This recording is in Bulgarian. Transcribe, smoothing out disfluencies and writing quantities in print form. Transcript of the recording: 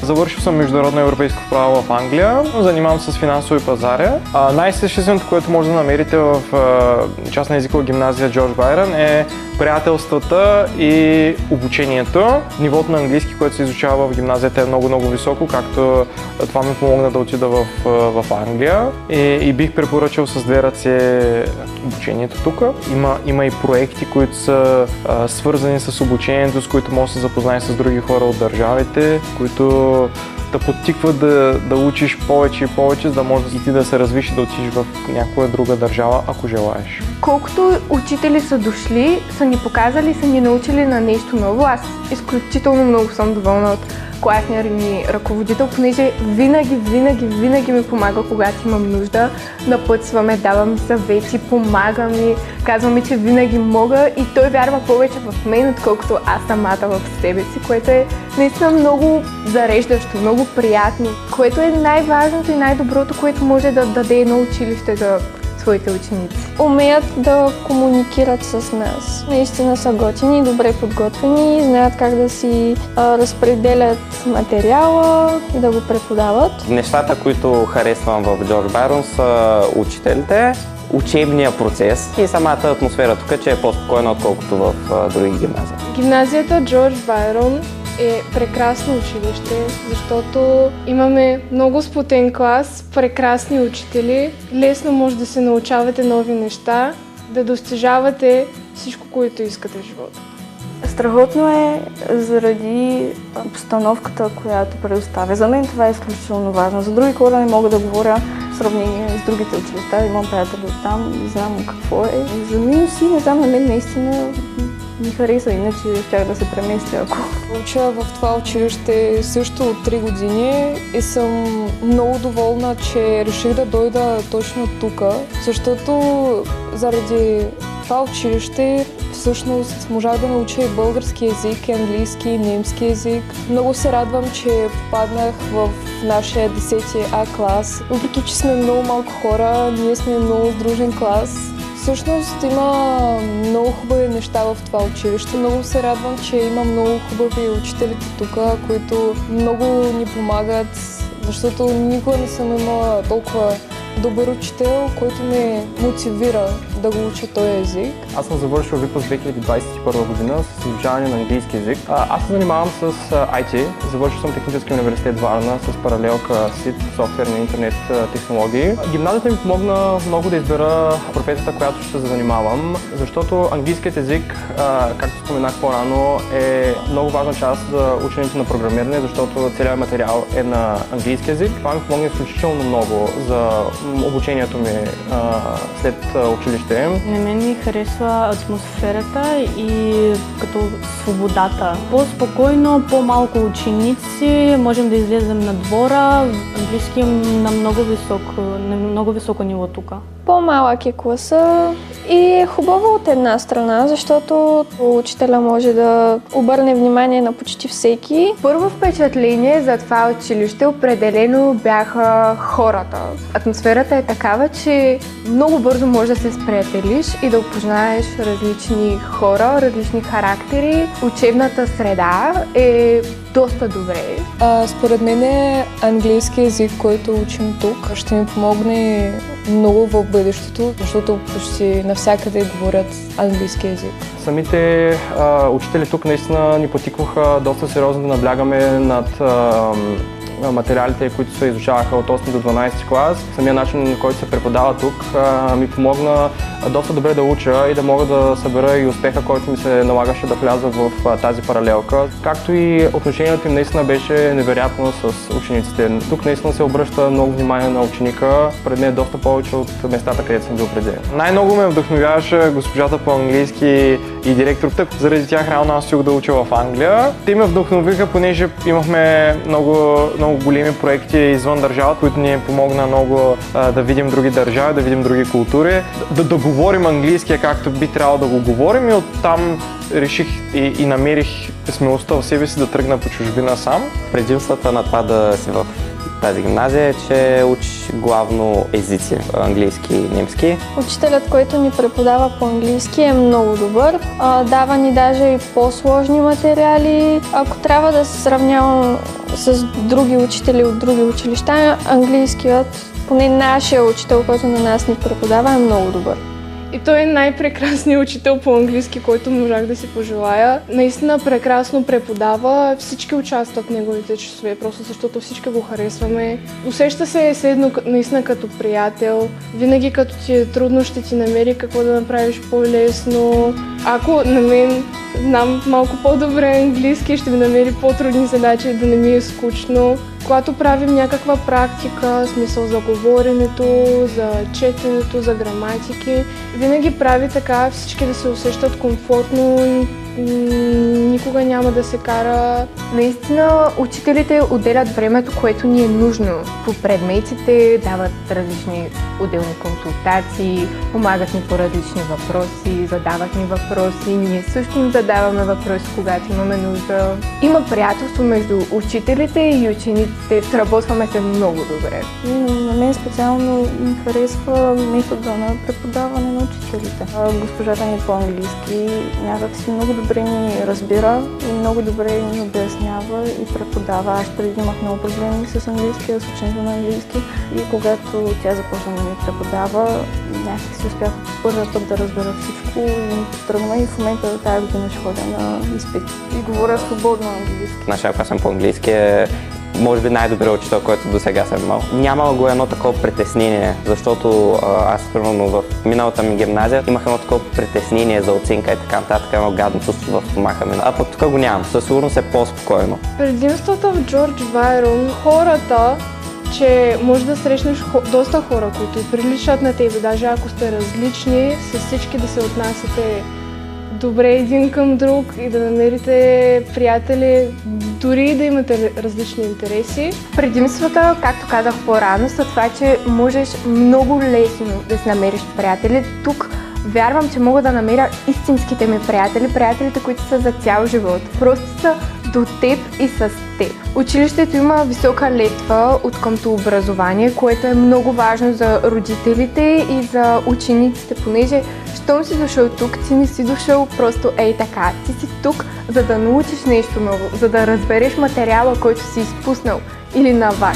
Завършил съм международно европейско право в Англия, занимавам се с финансови пазари. Най-същественото, което може да намерите в частна езикова гимназия Джордж Байрън е приятелствата и обучението. Нивото на английски, което се изучава в гимназията е много високо, както това ми помогна да отида в Англия и бих препоръчал с две ръце обучението тук. Има и проекти, които са свързани с обучението, с които може да се запознаеш с други хора от държавите, които да подтикват да учиш повече и повече, за да можеш и ти да се развиш и да отидеш в някоя друга държава, ако желаеш. Колкото учители са дошли, са ни показали, са ни научили на нещо ново. Аз изключително много съм доволна от класния ни ръководител, понеже винаги ми помага, когато имам нужда. Напътстваме, дава ми съвети, помага ми, казва ми, че винаги мога и той вярва повече в мен, отколкото аз самата в себе си, което е наистина много зареждащо, много приятно, което е най-важното и най-доброто, което може да даде едно училище за своите ученици. Умеят да комуникират с нас. Наистина са готини, добре подготвени, знаят как да си разпределят материала и да го преподават. Нещата, които харесвам в Джордж Байрън са учителите, учебния процес и самата атмосфера тук, че е по-спокойна, отколкото в други гимназии. Гимназията Джордж Байрън е прекрасно училище, защото имаме много сплотен клас, прекрасни учители, лесно може да се научавате нови неща, да достижавате всичко, което искате в живота. Страхотно е заради обстановката, която предоставя. За мен това е изключително важно. За други хора не мога да говоря в сравнение с другите училища. Имам приятели от там и знам какво е. За минуси, не знам, на мен наистина ми хареса, иначе щях да се преместя, ако... Уча в това училище също от 3 години и съм много доволна, че реших да дойда точно тук, защото заради това училище всъщност можах да науча и български език, и английски, и немски език. Много се радвам, че попаднах в нашия 10-ти А клас. Въпреки че сме много малко хора, ние сме много сдружен клас. Всъщност има много хубави неща в това училище. Много се радвам, че има много хубави учителите тук, които много ни помагат, защото никога не съм имала толкова добър учител, който ме мотивира да го уча този език. Аз съм завършил випуск 2021 година с изучаване на английски език. Аз се занимавам с IT. Завършил съм Технически университет Варна с паралелка СИТ, софтуерни и интернет технологии. Гимназията ми помогна много да избера професията, която ще се занимавам, защото английският език, както споменах по-рано, е много важна част за ученето на програмиране, защото целият материал е на английски език. Това ми помогна изключително много за обучението ми след училище. На мен ми харесва атмосферата и като свободата. По-спокойно, по-малко ученици, можем да излезем на двора, английски на много високо ниво тук. По-малък е класа и е хубаво от една страна, защото учителя може да обърне внимание на почти всеки. Първо впечатление за това училище определено бяха хората. Атмосферата е такава, че много бързо можеш да се сприятелиш и да опознаеш различни хора, различни характери. Учебната среда е доста добре. Според мен английски език, който учим тук, ще ми помогне много в бъдещето, защото почти навсякъде говорят английски език. Самите учители тук наистина ни потикваха доста сериозно да наблягаме над материалите, които се изучаваха от 8 до 12 клас. Самия начин, на който се преподава тук, ми помогна доста добре да уча и да мога да събера и успеха, който ми се налагаше да вляза в тази паралелка. Както и отношението им наистина беше невероятно с учениците. Тук наистина се обръща много внимание на ученика, пред мен доста повече от местата, където съм бил преди. Най-много ме вдъхновяваше госпожата по английски и директората. Заради тях реално аз стиг да уча в Англия. Те ме вдъхновиха, понеже имахме много големи проекти извън държавата, които ни помогна много да видим други държави, да видим други култури, да говорим английския както би трябвало да го говорим и оттам реших и намерих смелостта в себе си да тръгна по чужбина сам. Предимствата на това да си в тази гимназия е, че учиш главно езици, английски и немски. Учителят, който ни преподава по английски, е много добър. Дава ни даже и по-сложни материали. Ако трябва да се сравнявам с други учители от други училища, английският, поне нашия учител, който на нас ни преподава, е много добър. И той е най-прекрасният учител по английски, който можах да си пожелая. Наистина прекрасно преподава, всички участват в неговите часове, просто защото всички го харесваме. Усеща се едно наистина като приятел. Винаги като ти е трудно, ще ти намери какво да направиш по-лесно. Ако на мен знам малко по-добре английски, ще ми намери по-трудни задачи, да не ми е скучно. Когато правим някаква практика, смисъл за говоренето, за четенето, за граматики, винаги прави така всички да се усещат комфортно и никога няма да се кара. Наистина, учителите отделят времето, което ни е нужно по предметите, дават различни отделни консултации, помагат ни по различни въпроси, задават ни въпроси, ние също им задаваме въпроси, когато имаме нужда. Има приятелство между учителите и учениците, сработваме се много добре. На мен специално ми харесва метода на преподаване на учителите. Госпожата ни по-английски някакси много добре ни разбира и много добре ни обяснява и преподава. Аз преди имах много проблеми с английския, с ученето на английски и когато тя започна да ми преподава, някак си успях първия път да разбера всичко и ми тръгна и в момента тази година ще ходя на изпит и говоря свободно английски. Нашия клас по английски е може би най-добрият учител, който до сега съм имал. Нямало го едно такова притеснение, защото аз примерно в миналата ми гимназия имах едно такова притеснение за оценка и така нататък, едно гадно чувство в стомаха ми. А пък тук го нямам. Със сигурност е по-спокойно. Предимството в Джордж Байрон, хората, че може да срещнеш доста хора, които приличат на тебе, даже ако сте различни, с всички да се отнасяте добре един към друг и да намерите приятели, дори да имате различни интереси. Предимствата, както казах по-рано, са това, че можеш много лесно да си намериш приятели. Тук вярвам, че мога да намеря истинските ми приятели, приятелите, които са за цял живот. Просто са до теб и с теб. Училището има висока летва от къмто образование, което е много важно за родителите и за учениците, понеже щом си дошъл тук, ти не си дошъл просто ей така. Ти си тук, за да научиш нещо ново, за да разбереш материала, който си изпуснал или навак.